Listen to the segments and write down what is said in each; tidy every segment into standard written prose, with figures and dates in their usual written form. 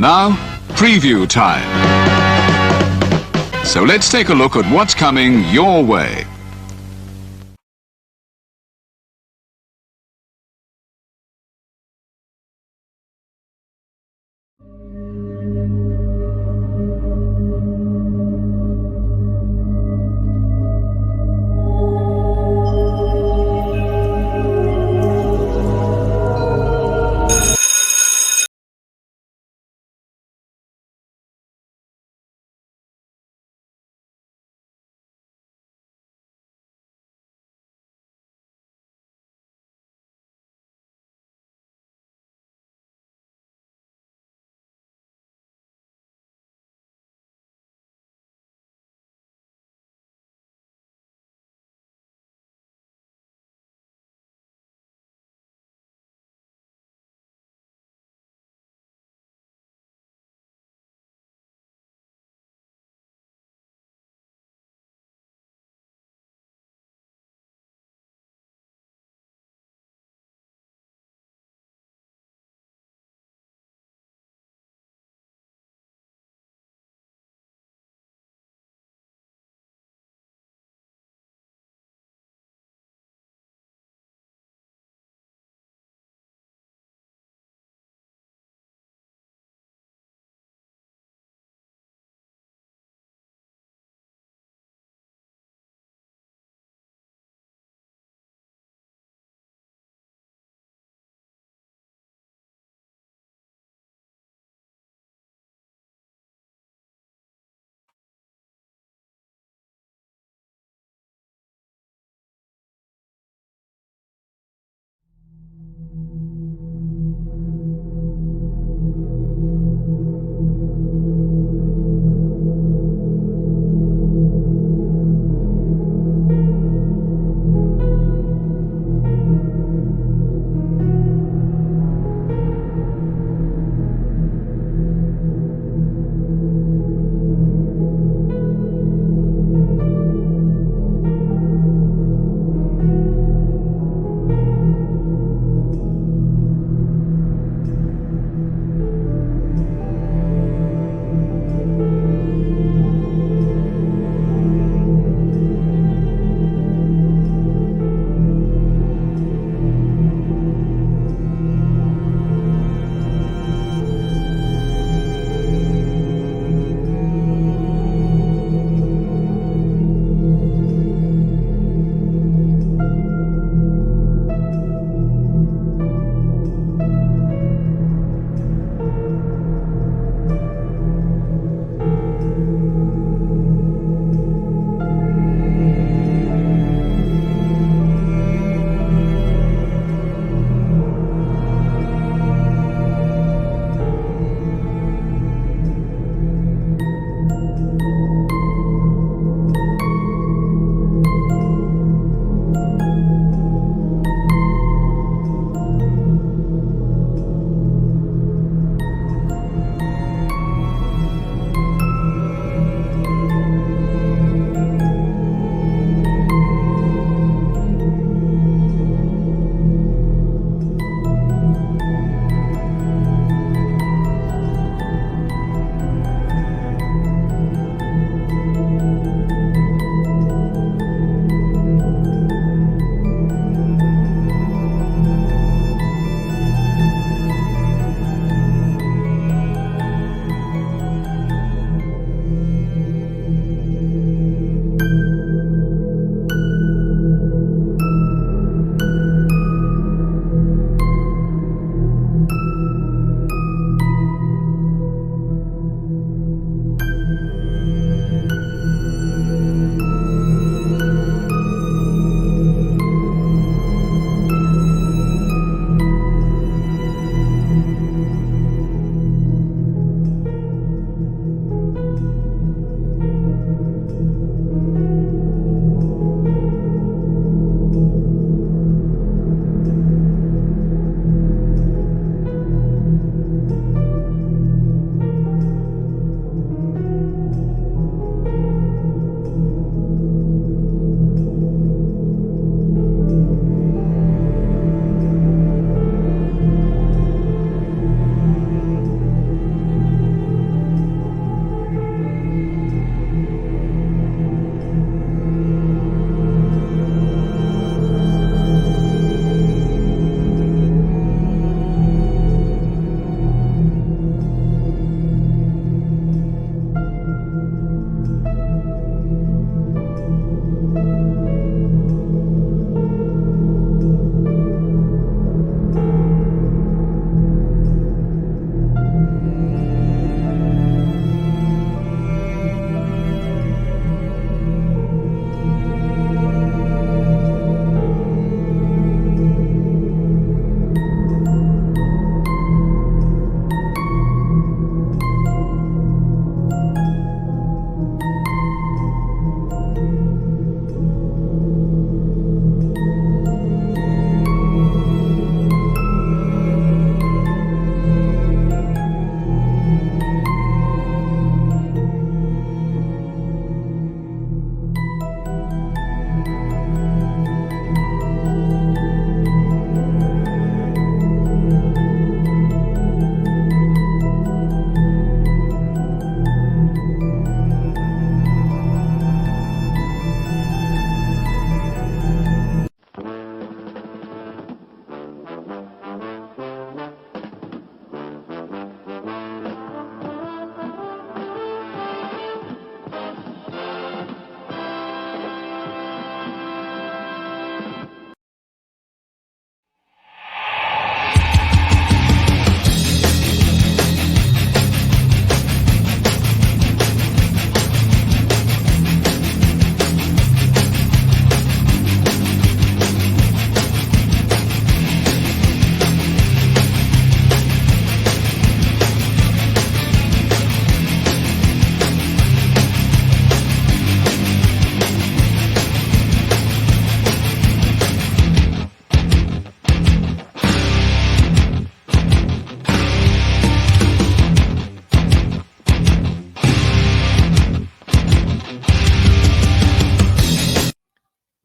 Now, preview time. So let's take a look at what's coming your way.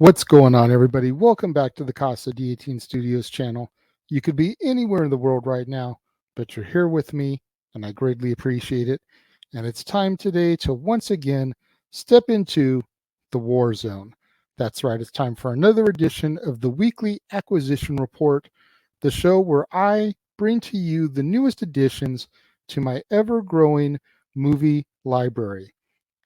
What's going on, everybody? Welcome back to the Casa D18 Studios channel. You could be anywhere in the world right now, but you're here with me, and I greatly appreciate it. And it's time today to once again step into the war zone. That's right, it's time for another edition of the Weekly Acquisition Report, the show where I bring to you the newest additions to my ever growing movie library.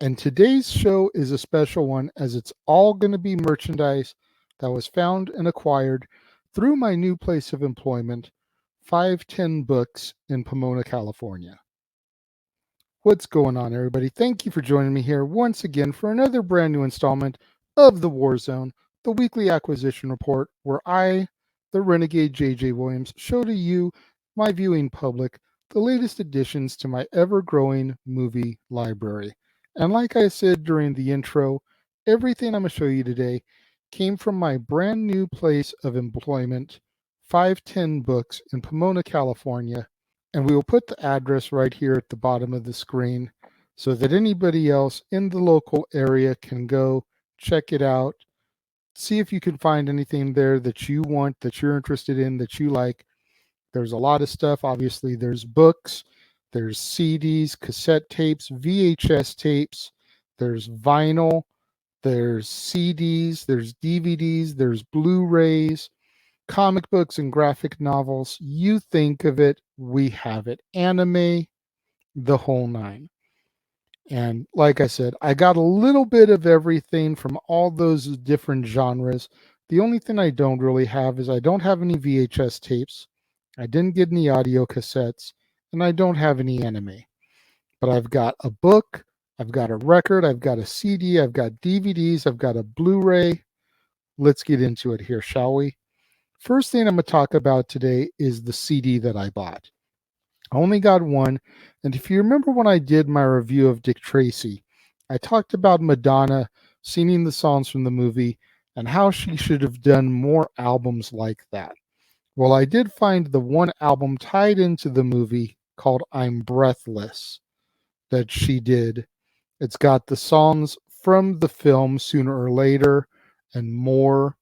And today's show is a special one as it's all going to be merchandise that was found and acquired through my new place of employment, 510 Books in Pomona, California. What's going on, everybody? Thank you for joining me here once again for another brand new installment of The War Zone, the weekly acquisition report where I, the Renegade J.J. Williams, show to you, my viewing public, the latest additions to my ever-growing movie library. And like I said during the intro, everything I'm going to show you today came from my brand new place of employment, 510 Books in Pomona, California, and we will put the address right here at the bottom of the screen so that anybody else in the local area can go check it out, see if you can find anything there that you want, that you're interested in, that you like. There's a lot of stuff. Obviously, there's books, there's CDs, cassette tapes, VHS tapes, there's vinyl, there's CDs, there's DVDs, there's Blu-rays, comic books and graphic novels. You think of it, we have it. Anime, the whole nine. And like I said, I got a little bit of everything from all those different genres. The only thing I don't really have is I don't have any VHS tapes. I didn't get any audio cassettes, and I don't have any anime. But I've got a book, I've got a record, I've got a CD, I've got DVDs, I've got a Blu-ray. Let's get into it here, shall we? First thing I'm going to talk about today is the CD that I bought. I only got one, and if you remember when I did my review of Dick Tracy, I talked about Madonna singing the songs from the movie and how she should have done more albums like that. Well, I did find the one album tied into the movie called I'm Breathless that she did. It's got the songs from the film Sooner or Later and more.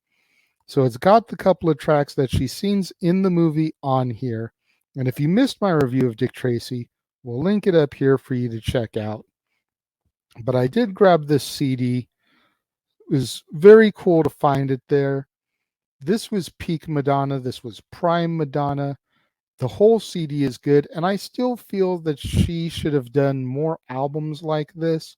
So it's got the couple of tracks that she sings in the movie on here. And if you missed my review of Dick Tracy, we'll link it up here for you to check out. But I did grab this CD. It was very cool to find it there. This was peak Madonna. This was prime Madonna. The whole CD is good. And I still feel that she should have done more albums like this.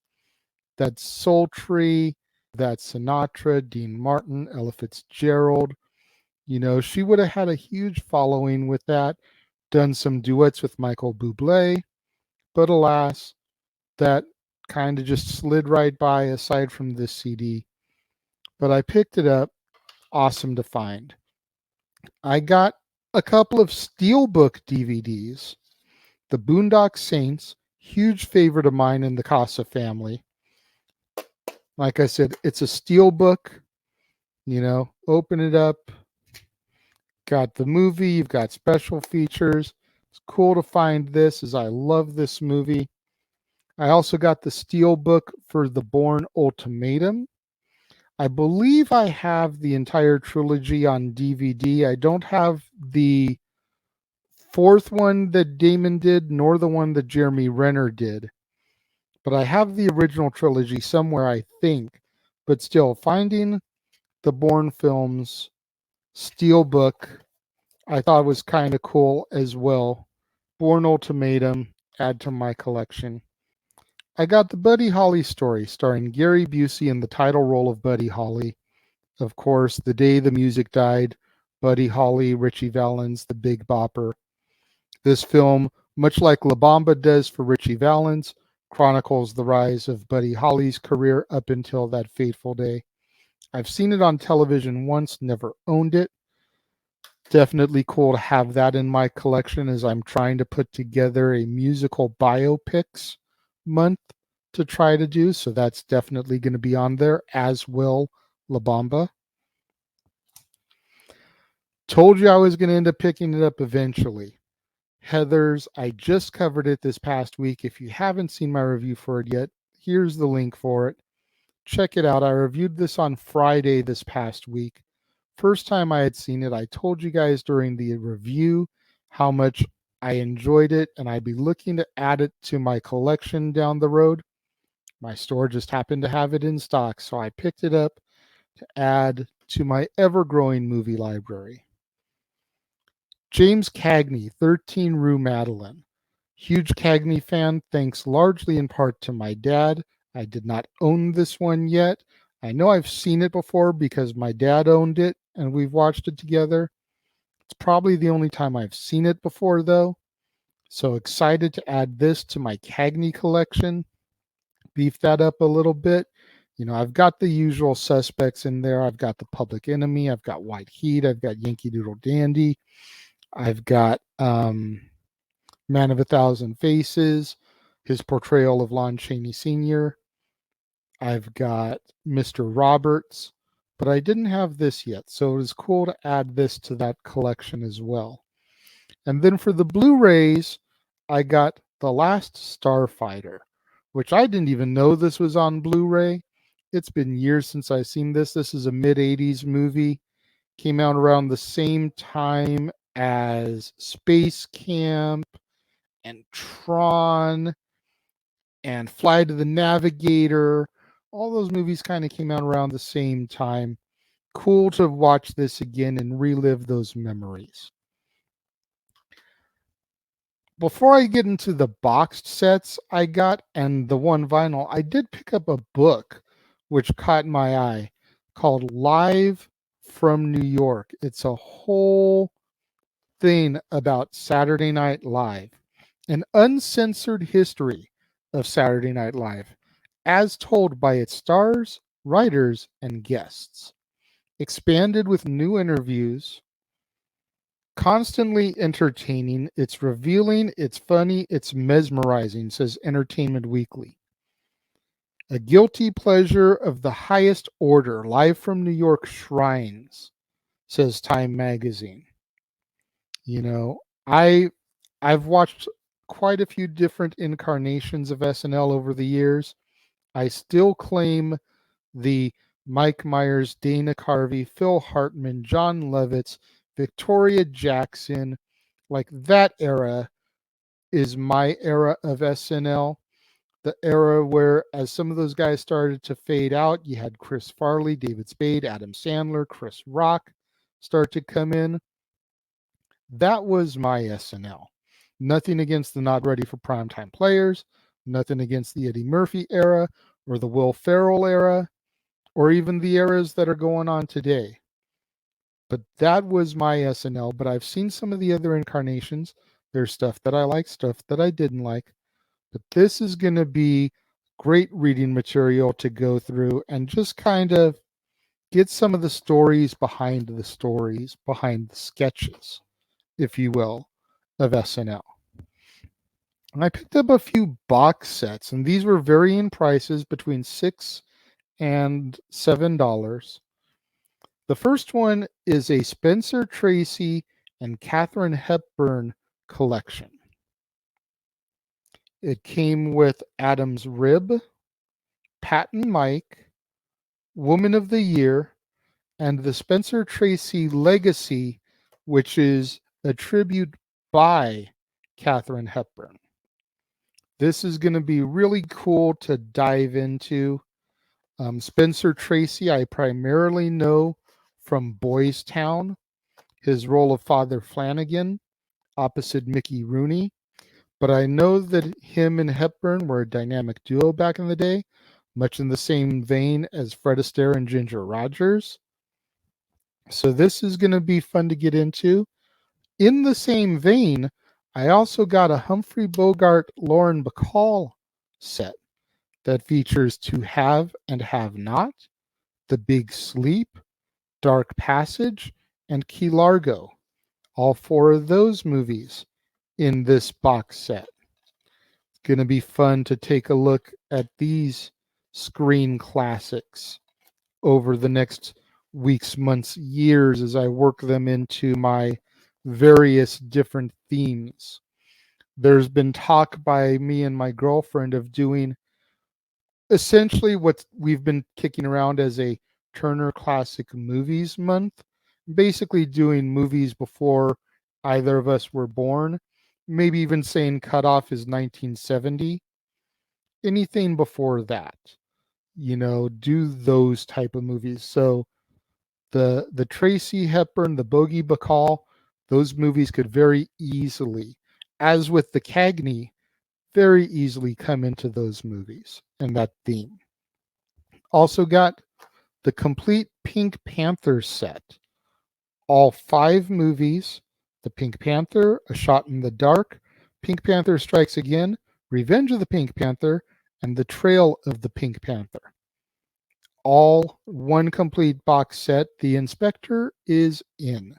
That's sultry. That's Sinatra, Dean Martin, Ella Fitzgerald. You know, she would have had a huge following with that, done some duets with Michael Bublé, but alas, that kind of just slid right by aside from this CD. But I picked it up, awesome to find. I got a couple of Steelbook DVDs. The Boondock Saints, huge favorite of mine in the Casa family. Like I said, it's a Steelbook, you know, open it up. Got the movie, you've got special features. It's cool to find this as I love this movie. I also got the Steelbook for The Bourne Ultimatum. I believe I have the entire trilogy on DVD. I don't have the fourth one that Damon did, nor the one that Jeremy Renner did. But I have the original trilogy somewhere, I think. But still, finding the Bourne films Steelbook I thought was kind of cool as well. Bourne Ultimatum, add to my collection. I got the Buddy Holly story starring Gary Busey in the title role of Buddy Holly. Of course, The Day the Music Died, Buddy Holly, Richie Valens, The Big Bopper. This film, much like La Bamba does for Richie Valens, chronicles the rise of Buddy Holly's career up until that fateful day. I've seen it on television once, never owned it. Definitely cool to have that in my collection as I'm trying to put together a musical biopics month to try to do. So that's definitely going to be on there, as will La Bamba. Told you I was going to end up picking it up eventually. Heathers, I just covered it this past week. If you haven't seen my review for it yet, here's the link for it. check it out. I reviewed this on Friday this past week. First time I had seen it, I told you guys during the review how much I enjoyed it, and I'd be looking to add it to my collection down the road. My store just happened to have it in stock, so I picked it up to add to my ever-growing movie library. James Cagney, 13 Rue Madeline. Huge Cagney fan, thanks largely in part to my dad. I did not own this one yet. I know I've seen it before because my dad owned it and we've watched it together. It's probably the only time I've seen it before, though. So excited to add this to my Cagney collection. Beef that up a little bit. I've got the usual suspects in there. I've got The Public Enemy. I've got White Heat. I've got Yankee Doodle Dandy. I've got Man of a Thousand Faces, his portrayal of Lon Chaney Sr. I've got Mr. Roberts, but I didn't have this yet, so it was cool to add this to that collection as well. And then for the Blu-rays, I got The Last Starfighter, which I didn't even know this was on Blu-ray. It's been years since I've seen this. This is a mid-'80s movie. Came out around the same time as Space Camp and Tron and Fly to the Navigator. All those movies kind of came out around the same time. Cool to watch this again and relive those memories. Before I get into the boxed sets I got and the one vinyl, I did pick up a book which caught my eye called Live from New York. It's a whole thing about Saturday Night Live, an uncensored history of Saturday Night Live, as told by its stars, writers, and guests. Expanded with new interviews, constantly entertaining, it's revealing, it's funny, it's mesmerizing, says Entertainment Weekly. A guilty pleasure of the highest order, live from New York shrines, says Time Magazine. I've watched quite a few different incarnations of SNL over the years. I still claim the Mike Myers, Dana Carvey, Phil Hartman, John Lovitz, Victoria Jackson, like that era is my era of SNL. The era where, as some of those guys started to fade out, you had Chris Farley, David Spade, Adam Sandler, Chris Rock start to come in. That was my SNL. Nothing against the not ready for primetime players, nothing against the Eddie Murphy era or the Will Ferrell era, or even the eras that are going on today. But that was my SNL. But I've seen some of the other incarnations. There's stuff that I like, stuff that I didn't like. But this is going to be great reading material to go through and just kind of get some of the stories, behind the sketches, if you will, of SNL. And I picked up a few box sets, and these were varying prices between $6 and $7. The first one is a Spencer Tracy and Katharine Hepburn collection. It came with Adam's Rib, Pat and Mike, Woman of the Year, and the Spencer Tracy Legacy, which is a tribute by Katharine Hepburn. This is going to be really cool to dive into. Spencer Tracy, I primarily know from Boys Town, his role of Father Flanagan opposite Mickey Rooney. But I know that him and Hepburn were a dynamic duo back in the day, much in the same vein as Fred Astaire and Ginger Rogers. So this is going to be fun to get into. In the same vein, I also got a Humphrey Bogart Lauren Bacall set that features To Have and Have Not, The Big Sleep, Dark Passage, and Key Largo. All four of those movies in this box set. It's going to be fun to take a look at these screen classics over the next weeks, months, years as I work them into my various different themes. There's been talk by me and my girlfriend of doing essentially what we've been kicking around as a Turner Classic Movies Month, basically doing movies before either of us were born, maybe even saying cutoff is 1970. Anything before that, do those type of movies. So the Tracy Hepburn, the Bogey Bacall, those movies could very easily, as with the Cagney, very easily come into those movies and that theme. Also got the complete Pink Panther set, all 5 movies: The Pink Panther, A Shot in the Dark, Pink Panther Strikes Again, Revenge of the Pink Panther, and The Trail of the Pink Panther. All one complete box set. The Inspector is in.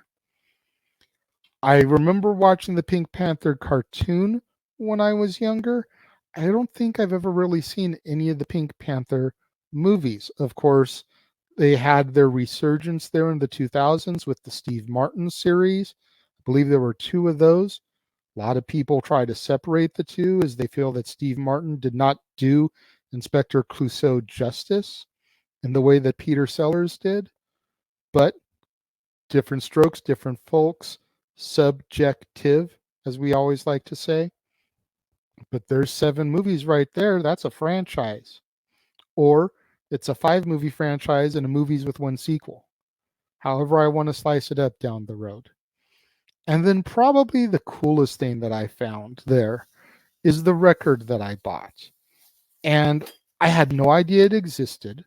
I remember watching the Pink Panther cartoon when I was younger. I don't think I've ever really seen any of the Pink Panther movies. Of course, they had their resurgence there in the 2000s with the Steve Martin series. I believe there were 2 of those. A lot of people try to separate the 2 as they feel that Steve Martin did not do Inspector Clouseau justice in the way that Peter Sellers did. But different strokes, different folks, subjective, as we always like to say. But there's 7 movies right there. That's a franchise. Or it's a 5-movie franchise and a movies with 1 sequel. However I want to slice it up down the road. And then probably the coolest thing that I found there is the record that I bought. And I had no idea it existed.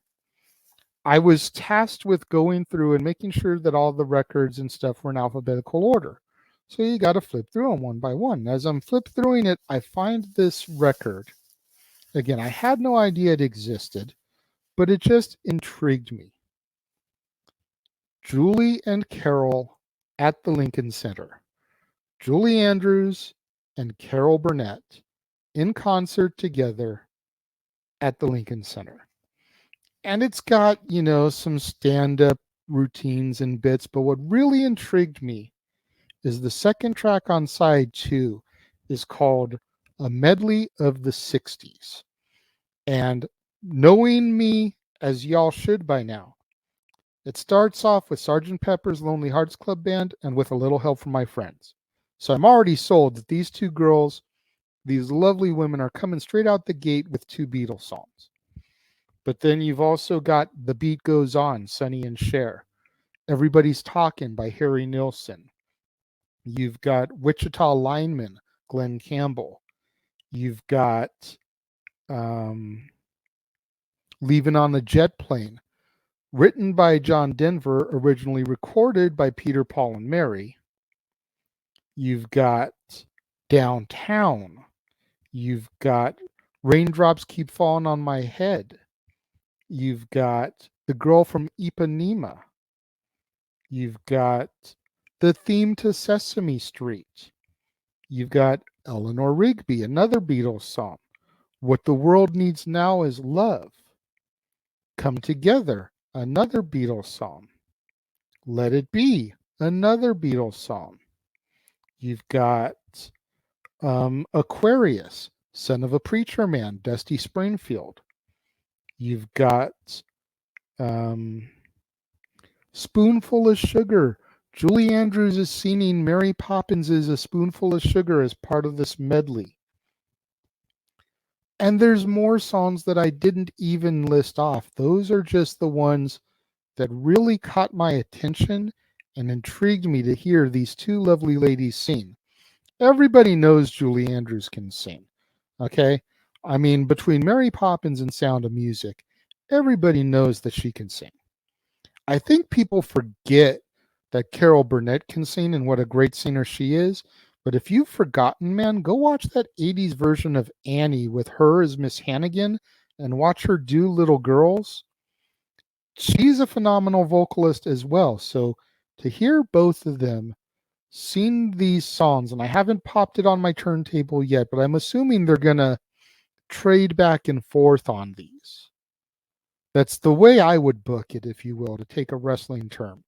I was tasked with going through and making sure that all the records and stuff were in alphabetical order. So you got to flip through them one by one. As I'm flip throughing it, I find this record. Again, I had no idea it existed, but it just intrigued me. Julie and Carol at the Lincoln Center. Julie Andrews and Carol Burnett in concert together at the Lincoln Center. And it's got, some stand-up routines and bits, but what really intrigued me is the second track on side 2 is called A Medley of the 60s. And knowing me, as y'all should by now, it starts off with Sgt. Pepper's Lonely Hearts Club Band and With a Little Help from My Friends. So I'm already sold that these 2 girls, these lovely women, are coming straight out the gate with 2 Beatles songs. But then you've also got The Beat Goes On, Sonny and Cher. Everybody's Talking by Harry Nilsson. You've got Wichita Lineman, Glenn Campbell. You've got Leaving on the Jet Plane, written by John Denver, originally recorded by Peter, Paul, and Mary. You've got Downtown. You've got Raindrops Keep Falling on My Head. You've got The Girl from Ipanema. You've got the theme to Sesame Street. You've got Eleanor Rigby, another Beatles song. What the World Needs Now is Love. Come Together, another Beatles song. Let It Be, another Beatles song. You've got Aquarius, Son of a Preacher Man, Dusty Springfield. You've got Spoonful of Sugar. Julie Andrews is singing Mary Poppins is a Spoonful of Sugar as part of this medley. And there's more songs that I didn't even list off. Those are just the ones that really caught my attention and intrigued me to hear these 2 lovely ladies sing. Everybody knows Julie Andrews can sing, okay? I mean, between Mary Poppins and Sound of Music, everybody knows that she can sing. I think people forget that Carol Burnett can sing and what a great singer she is. But if you've forgotten, man, go watch that 80s version of Annie with her as Miss Hannigan and watch her do Little Girls. She's a phenomenal vocalist as well. So to hear both of them sing these songs, and I haven't popped it on my turntable yet, but I'm assuming they're going to trade back and forth on these. That's the way I would book it, if you will, to take a wrestling term.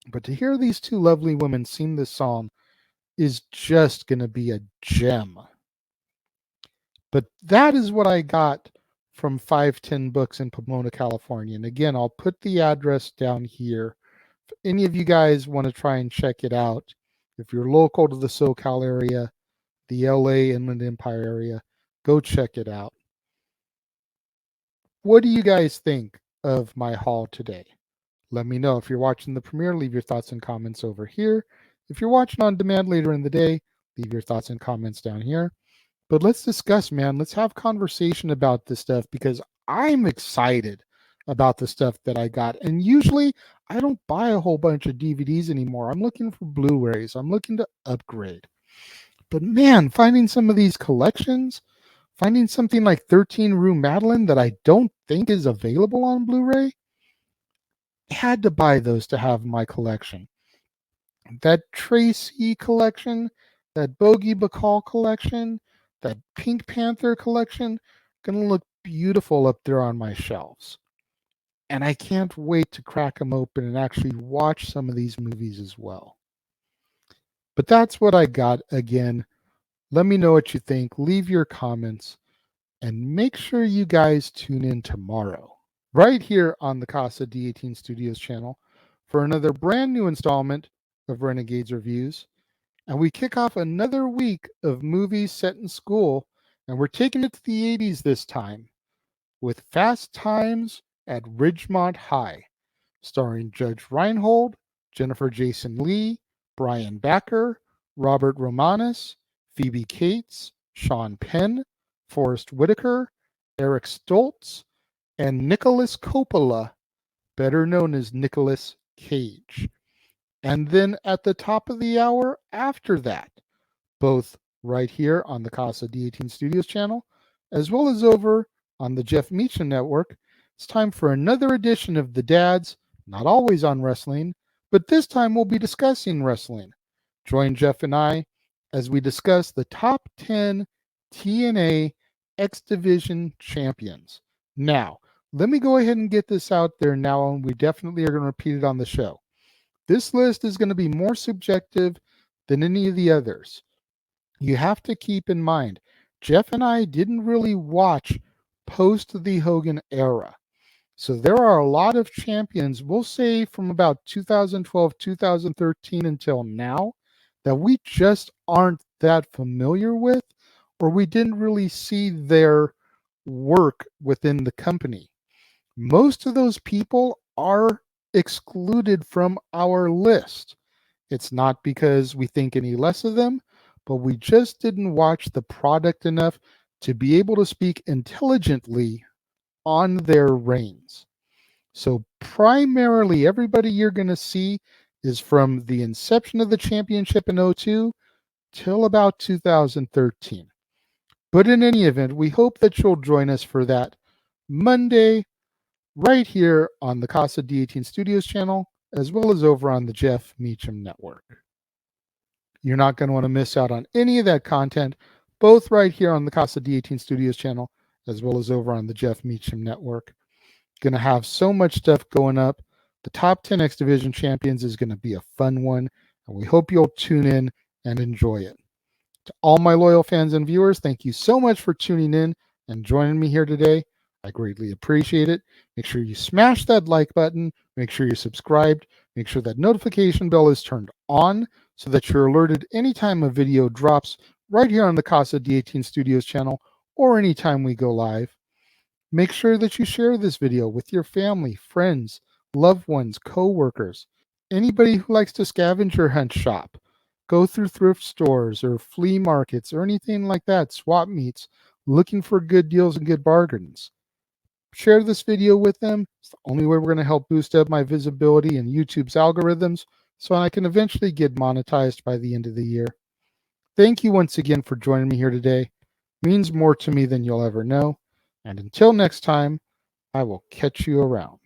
But to hear these 2 lovely women sing this song is just going to be a gem. But that is what I got from 510 Books in Pomona, California. And again, I'll put the address down here. If any of you guys want to try and check it out, if you're local to the SoCal area, the LA Inland Empire area, go check it out. What do you guys think of my haul today? Let me know. If you're watching the premiere, leave your thoughts and comments over here. If you're watching on demand later in the day, leave your thoughts and comments down here. But let's discuss, man. Let's have conversation about this stuff because I'm excited about the stuff that I got. And usually I don't buy a whole bunch of DVDs anymore. I'm looking for Blu-rays. I'm looking to upgrade. But man, finding some of these collections, finding something like 13 Rue Madeline that I don't think is available on Blu-ray, I had to buy those to have in my collection. That Tracy collection, that Bogey Bacall collection, that Pink Panther collection, gonna look beautiful up there on my shelves. And I can't wait to crack them open and actually watch some of these movies as well. But that's what I got. Again, let me know what you think. Leave your comments and make sure you guys tune in tomorrow right here on the Casa D18 Studios channel for another brand new installment of Renegades Reviews. And we kick off another week of movies set in school, and we're taking it to the 80s this time with Fast Times at Ridgemont High, starring Judge Reinhold, Jennifer Jason Leigh, Brian Backer, Robert Romanus, Phoebe Cates, Sean Penn, Forrest Whitaker, Eric Stoltz, and Nicholas Coppola, better known as Nicolas Cage. And then at the top of the hour after that, both right here on the Casa D18 Studios channel, as well as over on the Jeff Meacham Network, it's time for another edition of The Dads, not always on wrestling, but this time we'll be discussing wrestling. Join Jeff and I as we discuss the top 10 TNA X Division champions. Now, let me go ahead and get this out there now, and we definitely are going to repeat it on the show. This list is going to be more subjective than any of the others. You have to keep in mind, Jeff and I didn't really watch post the Hogan era. So there are a lot of champions, we'll say from about 2012, 2013 until now, that we just aren't that familiar with, or we didn't really see their work within the company. Most of those people are excluded from our list. It's not because we think any less of them, but we just didn't watch the product enough to be able to speak intelligently on their reigns. So primarily everybody you're going to see is from the inception of the championship in 2002 till about 2013. But in any event, we hope that you'll join us for that Monday right here on the Casa D18 Studios channel, as well as over on the Jeff Meacham Network. You're not going to want to miss out on any of that content, both right here on the Casa D18 Studios channel, as well as over on the Jeff Meacham Network. Going to have so much stuff going up. The top 10 X Division champions is going to be a fun one, and we hope you'll tune in and enjoy it. To all my loyal fans and viewers, thank you so much for tuning in and joining me here today. I greatly appreciate it. Make sure you smash that like button. Make sure you're subscribed. Make sure that notification bell is turned on so that you're alerted anytime a video drops right here on the Casa D18 Studios channel or anytime we go live. Make sure that you share this video with your family, friends, loved ones, co-workers, anybody who likes to scavenger hunt shop, go through thrift stores or flea markets or anything like that, swap meets, looking for good deals and good bargains. Share this video with them. It's the only way we're going to help boost up my visibility and YouTube's algorithms so I can eventually get monetized by the end of the year. Thank you once again for joining me here today. It means more to me than you'll ever know. And until next time, I will catch you around.